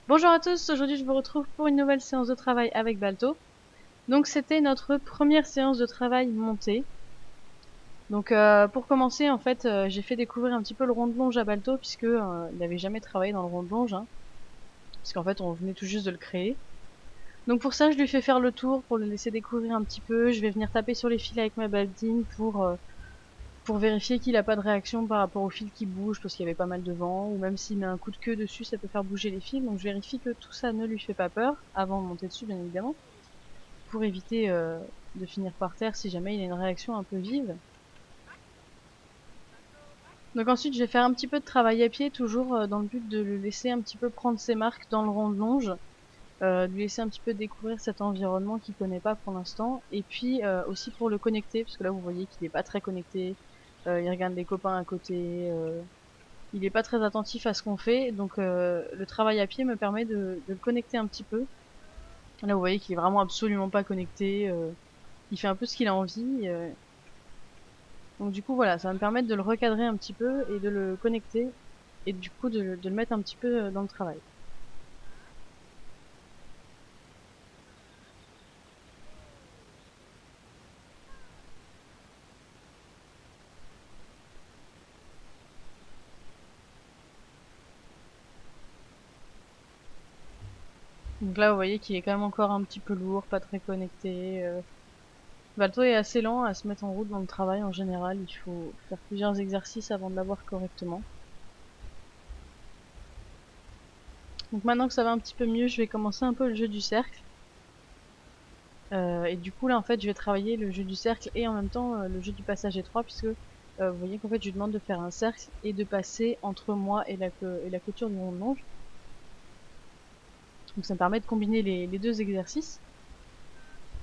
Bonjour à tous, aujourd'hui je vous retrouve pour une nouvelle séance de travail avec Balto. Donc c'était notre première séance de travail montée. Donc pour commencer en fait j'ai fait découvrir un petit peu le rond de longe à Balto puisque il n'avait jamais travaillé dans le rond de longe, hein, puisqu'en fait on venait tout juste de le créer. Donc pour ça je lui fais faire le tour pour le laisser découvrir un petit peu. Je vais venir taper sur les fils avec ma badine pour vérifier qu'il n'a pas de réaction par rapport aux fils qui bougent parce qu'il y avait pas mal de vent, ou même s'il met un coup de queue dessus ça peut faire bouger les fils. Donc je vérifie que tout ça ne lui fait pas peur avant de monter dessus bien évidemment, pour éviter de finir par terre si jamais il a une réaction un peu vive. Donc ensuite, je vais faire un petit peu de travail à pied, toujours dans le but de le laisser un petit peu prendre ses marques dans le rond de longe, de lui laisser un petit peu découvrir cet environnement qu'il connaît pas pour l'instant, et puis aussi pour le connecter, parce que là vous voyez qu'il est pas très connecté, il regarde les copains à côté, il est pas très attentif à ce qu'on fait, donc le travail à pied me permet de le connecter un petit peu. Là vous voyez qu'il est vraiment absolument pas connecté, il fait un peu ce qu'il a envie. Donc du coup voilà, ça va me permettre de le recadrer un petit peu et de le connecter et du coup de le mettre un petit peu dans le travail. Donc là vous voyez qu'il est quand même encore un petit peu lourd, pas très connecté. Balto est assez lent à se mettre en route dans le travail en général, il faut faire plusieurs exercices avant de l'avoir correctement. Donc maintenant que ça va un petit peu mieux, je vais commencer un peu le jeu du cercle. Et du coup là en fait je vais travailler le jeu du cercle et en même temps le jeu du passage étroit, puisque vous voyez qu'en fait je lui demande de faire un cercle et de passer entre moi et la clôture du rond de longe. Donc ça me permet de combiner les deux exercices.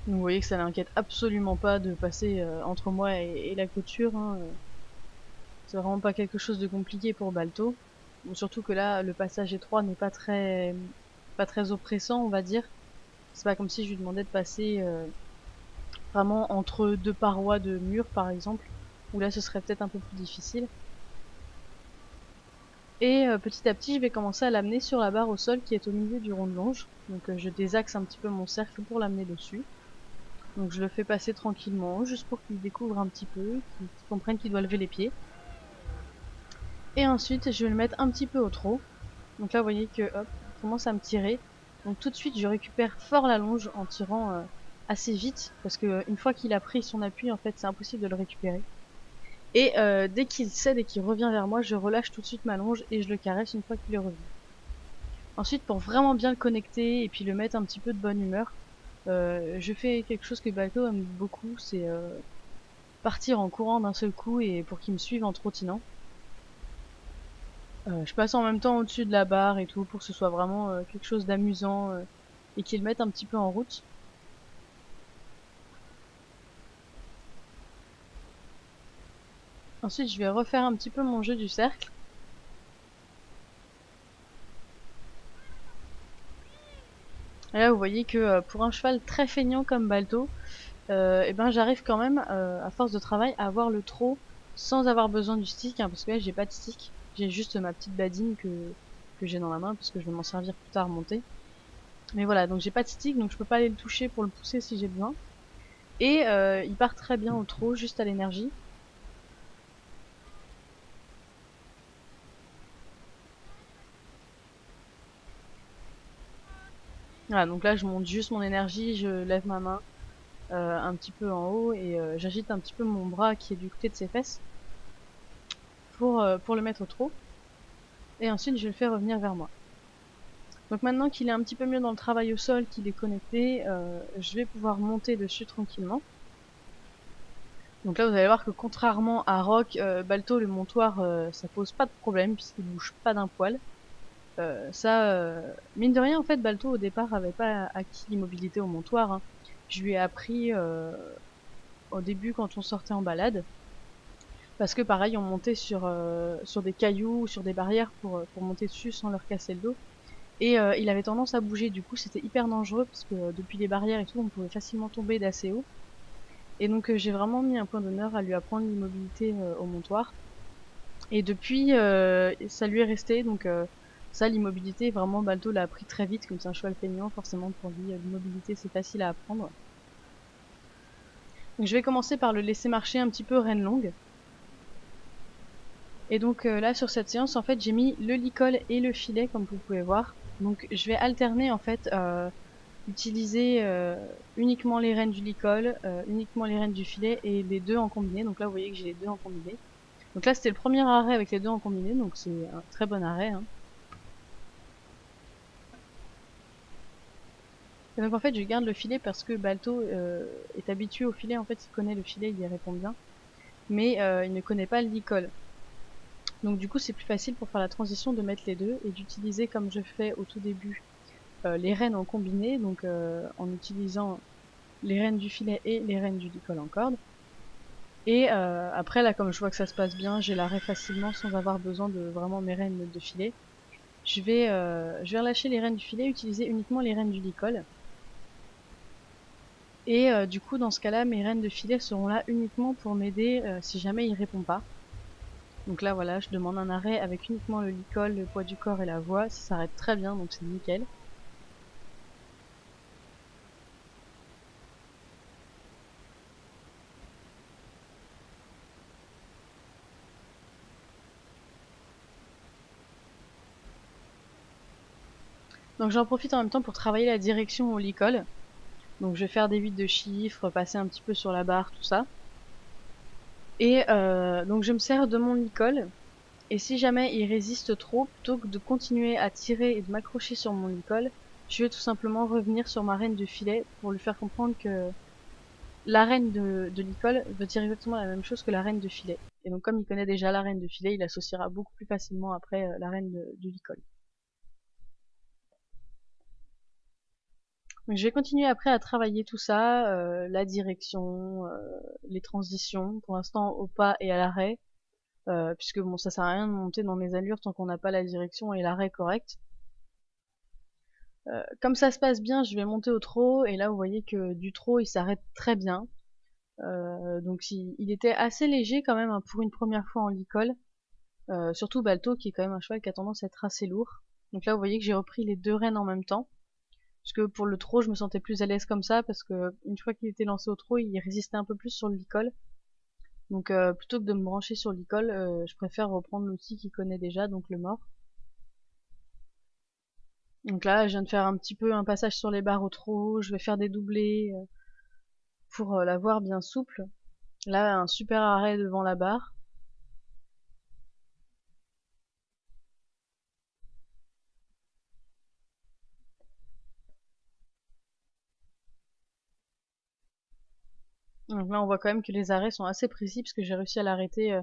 Donc vous voyez que ça l'inquiète absolument pas de passer entre moi et la clôture, hein. C'est vraiment pas quelque chose de compliqué pour Balto. Bon, surtout que là, le passage étroit n'est pas très oppressant, on va dire. C'est pas comme si je lui demandais de passer vraiment entre deux parois de mur, par exemple, où là ce serait peut-être un peu plus difficile. Et petit à petit, je vais commencer à l'amener sur la barre au sol qui est au milieu du rond de longe. Donc je désaxe un petit peu mon cercle pour l'amener dessus. Donc je le fais passer tranquillement, juste pour qu'il découvre un petit peu, qu'il comprenne qu'il doit lever les pieds. Et ensuite, je vais le mettre un petit peu au trot. Donc là, vous voyez que hop, il commence à me tirer. Donc tout de suite, je récupère fort la longe en tirant assez vite, parce que une fois qu'il a pris son appui, en fait, c'est impossible de le récupérer. Et dès qu'il cède et qu'il revient vers moi, je relâche tout de suite ma longe et je le caresse une fois qu'il est revenu. Ensuite, pour vraiment bien le connecter et puis le mettre un petit peu de bonne humeur, je fais quelque chose que Balto aime beaucoup, c'est partir en courant d'un seul coup et pour qu'il me suive en trottinant. Je passe en même temps au-dessus de la barre et tout pour que ce soit vraiment quelque chose d'amusant et qu'il le mette un petit peu en route. Ensuite, je vais refaire un petit peu mon jeu du cercle. Et là, vous voyez que pour un cheval très feignant comme Balto, et ben j'arrive quand même, à force de travail, à avoir le trot sans avoir besoin du stick, hein, parce que là, j'ai pas de stick. J'ai juste ma petite badine que j'ai dans la main parce que je vais m'en servir plus tard monter. Mais voilà, donc j'ai pas de stick, donc je peux pas aller le toucher pour le pousser si j'ai besoin. Et il part très bien au trot, juste à l'énergie. Voilà, donc là je monte juste mon énergie, je lève ma main un petit peu en haut et j'agite un petit peu mon bras qui est du côté de ses fesses pour le mettre au trot. Et ensuite je le fais revenir vers moi. Donc maintenant qu'il est un petit peu mieux dans le travail au sol, qu'il est connecté, je vais pouvoir monter dessus tranquillement. Donc là vous allez voir que contrairement à Rock, Balto le montoir ça pose pas de problème puisqu'il bouge pas d'un poil. Mine de rien en fait Balto au départ avait pas acquis l'immobilité au montoir, hein. Je lui ai appris au début quand on sortait en balade, parce que pareil on montait sur des cailloux ou sur des barrières pour monter dessus sans leur casser le dos, et il avait tendance à bouger, du coup c'était hyper dangereux parce que depuis les barrières et tout on pouvait facilement tomber d'assez haut, et donc j'ai vraiment mis un point d'honneur à lui apprendre l'immobilité au montoir, et depuis ça lui est resté, donc Ça, l'immobilité, vraiment, Balto l'a appris très vite, comme c'est un cheval feignant, forcément pour lui, l'immobilité c'est facile à apprendre. Donc je vais commencer par le laisser marcher un petit peu reine longue. Et donc là sur cette séance, en fait, j'ai mis le licol et le filet, comme vous pouvez voir. Donc je vais alterner en fait, utiliser uniquement les rênes du licol, uniquement les rênes du filet et les deux en combiné. Donc là vous voyez que j'ai les deux en combiné. Donc là c'était le premier arrêt avec les deux en combiné, donc c'est un très bon arrêt, hein. Et donc en fait je garde le filet parce que Balto est habitué au filet, en fait il connaît le filet, il y répond bien, mais il ne connaît pas le licol. Donc du coup c'est plus facile pour faire la transition de mettre les deux et d'utiliser comme je fais au tout début les rênes en combiné, donc en utilisant les rênes du filet et les rênes du licol en corde. Et après là comme je vois que ça se passe bien, j'ai l'arrêt facilement sans avoir besoin de vraiment mes rênes de filet. Je vais relâcher les rênes du filet, utiliser uniquement les rênes du licol. Et du coup dans ce cas-là mes rênes de filet seront là uniquement pour m'aider si jamais il répond pas. Donc là voilà, je demande un arrêt avec uniquement le licol, le poids du corps et la voix, ça s'arrête très bien donc c'est nickel. Donc j'en profite en même temps pour travailler la direction au licol. Donc je vais faire des vides de chiffres, passer un petit peu sur la barre, tout ça. Et donc je me sers de mon licol. Et si jamais il résiste trop, plutôt que de continuer à tirer et de m'accrocher sur mon licol, je vais tout simplement revenir sur ma reine de filet pour lui faire comprendre que la reine de licol veut dire exactement la même chose que la reine de filet. Et donc comme il connaît déjà la reine de filet, il associera beaucoup plus facilement après la reine du licol. Donc je vais continuer après à travailler tout ça, la direction, les transitions, pour l'instant au pas et à l'arrêt, puisque bon ça sert à rien de monter dans mes allures tant qu'on n'a pas la direction et l'arrêt correct. Comme ça se passe bien, je vais monter au trot, et là vous voyez que du trot il s'arrête très bien. Donc il était assez léger quand même, hein, pour une première fois en licol, surtout Balto qui est quand même un cheval qui a tendance à être assez lourd. Donc là vous voyez que j'ai repris les deux rênes en même temps. Parce que pour le trot, je me sentais plus à l'aise comme ça, parce que une fois qu'il était lancé au trot, il résistait un peu plus sur le licol. Donc plutôt que de me brancher sur le licol, je préfère reprendre l'outil qu'il connaît déjà, donc le mort. Donc là, je viens de faire un petit peu un passage sur les barres au trot, je vais faire des doublés pour l'avoir bien souple. Là, un super arrêt devant la barre. Donc là, on voit quand même que les arrêts sont assez précis, parce que j'ai réussi à l'arrêter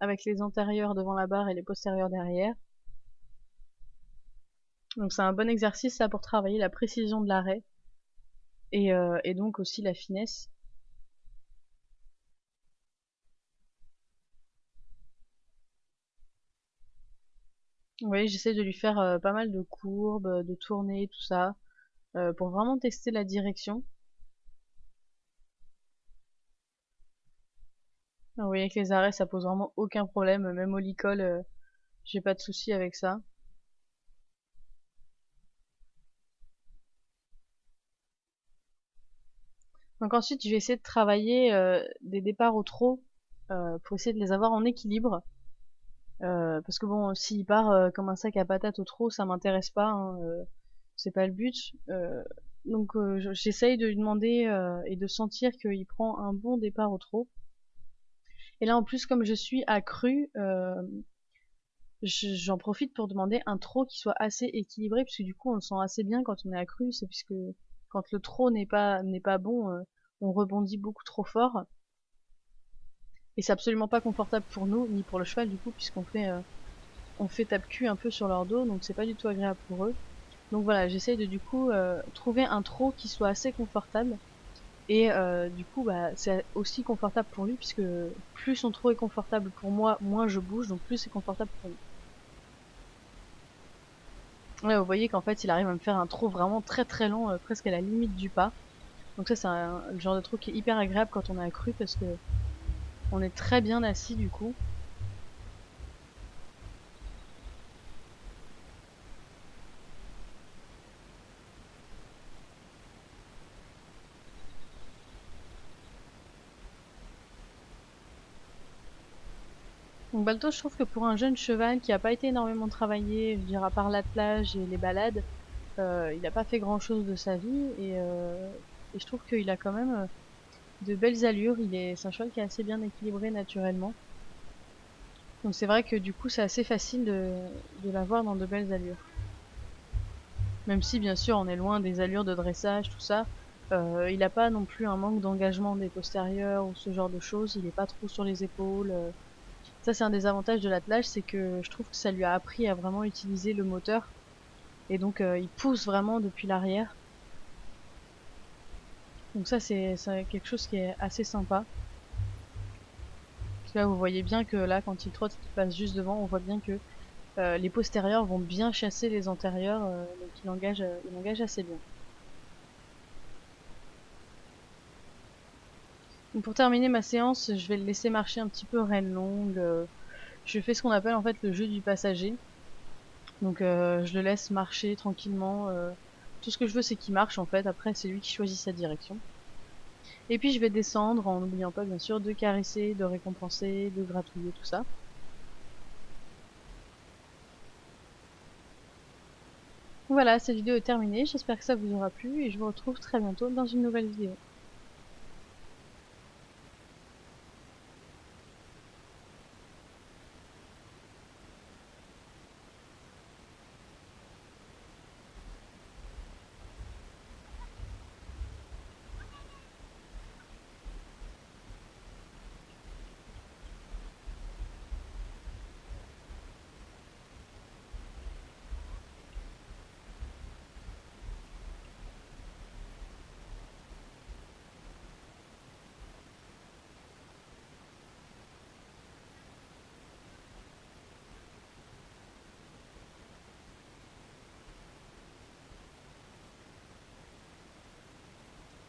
avec les antérieurs devant la barre et les postérieurs derrière. Donc c'est un bon exercice ça pour travailler la précision de l'arrêt et donc aussi la finesse. Vous voyez, j'essaie de lui faire pas mal de courbes, de tournées, tout ça, pour vraiment tester la direction. Vous voyez que les arrêts ça pose vraiment aucun problème, même au licol, j'ai pas de souci avec ça. Donc ensuite je vais essayer de travailler des départs au trot pour essayer de les avoir en équilibre. Parce que bon, s'il part comme un sac à patates au trot, ça m'intéresse pas, hein, c'est pas le but. Donc j'essaye de lui demander et de sentir qu'il prend un bon départ au trot. Et là en plus comme je suis accrue, j'en profite pour demander un trot qui soit assez équilibré, puisque du coup on le sent assez bien quand on est accru, c'est puisque quand le trot n'est pas bon, on rebondit beaucoup trop fort. Et c'est absolument pas confortable pour nous, ni pour le cheval du coup, puisqu'on fait on fait tape-cul un peu sur leur dos, donc c'est pas du tout agréable pour eux. Donc voilà, j'essaye de du coup trouver un trot qui soit assez confortable. Et du coup, bah, c'est aussi confortable pour lui, puisque plus son trot est confortable pour moi, moins je bouge, donc plus c'est confortable pour lui. Là, vous voyez qu'en fait, il arrive à me faire un trot vraiment très très lent, presque à la limite du pas. Donc ça, c'est le genre de trot qui est hyper agréable quand on est accru, parce que on est très bien assis du coup. Donc Balto, je trouve que pour un jeune cheval qui a pas été énormément travaillé, je dirais à part l'attelage et les balades, il a pas fait grand-chose de sa vie et je trouve qu'il a quand même, de belles allures. C'est un cheval qui est assez bien équilibré naturellement. Donc c'est vrai que du coup, c'est assez facile de l'avoir dans de belles allures. Même si bien sûr on est loin des allures de dressage, tout ça, il a pas non plus un manque d'engagement des postérieurs ou ce genre de choses, il est pas trop sur les épaules. Ça c'est un des avantages de l'attelage, c'est que je trouve que ça lui a appris à vraiment utiliser le moteur et donc il pousse vraiment depuis l'arrière. Donc ça c'est quelque chose qui est assez sympa. Parce que là vous voyez bien que là quand il trotte et qu'il passe juste devant, on voit bien que les postérieurs vont bien chasser les antérieurs, donc il engage assez bien. Donc pour terminer ma séance, je vais le laisser marcher un petit peu reine longue. Je fais ce qu'on appelle en fait le jeu du passager. Donc je le laisse marcher tranquillement. Tout ce que je veux c'est qu'il marche en fait. Après c'est lui qui choisit sa direction. Et puis je vais descendre en n'oubliant pas bien sûr de caresser, de récompenser, de gratouiller tout ça. Voilà, cette vidéo est terminée. J'espère que ça vous aura plu et je vous retrouve très bientôt dans une nouvelle vidéo.